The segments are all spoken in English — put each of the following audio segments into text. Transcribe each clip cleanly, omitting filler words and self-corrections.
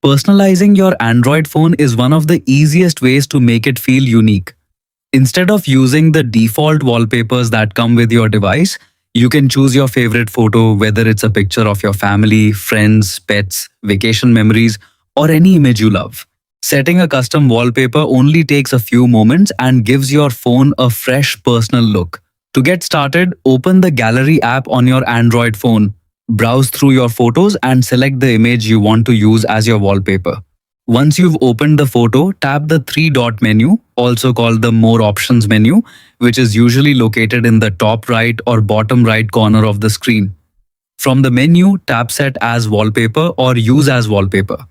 Personalizing your Android phone is one of the easiest ways to make it feel unique. Instead of using the default wallpapers that come with your device, you can choose your favorite photo, whether it's a picture of your family, friends, pets, vacation memories, or any image you love. Setting a custom wallpaper only takes a few moments and gives your phone a fresh personal look. To get started, open the Gallery app on your Android phone. Browse through your photos and select the image you want to use as your wallpaper. Once you've opened the photo, tap the three-dot menu, also called the More Options menu, which is usually located in the top right or bottom right corner of the screen. From the menu, tap Set as Wallpaper or Use as Wallpaper.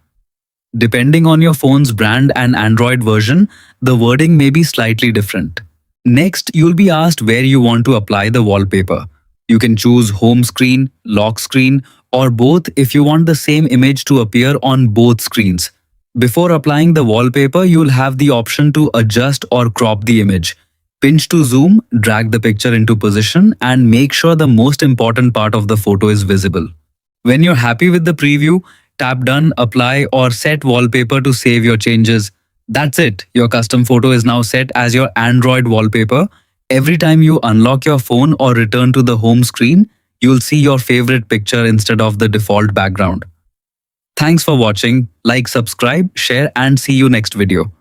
Depending on your phone's brand and Android version, the wording may be slightly different. Next, you'll be asked where you want to apply the wallpaper. You can choose home screen, lock screen, or both if you want the same image to appear on both screens. Before applying the wallpaper, you'll have the option to adjust or crop the image. Pinch to zoom, drag the picture into position, and make sure the most important part of the photo is visible. When you're happy with the preview, tap Done, Apply, or Set Wallpaper to save your changes. That's it. Your custom photo is now set as your Android wallpaper. Every time you unlock your phone or return to the home screen, you'll see your favorite picture instead of the default background. Thanks for watching. Like, subscribe, share, and see you next video.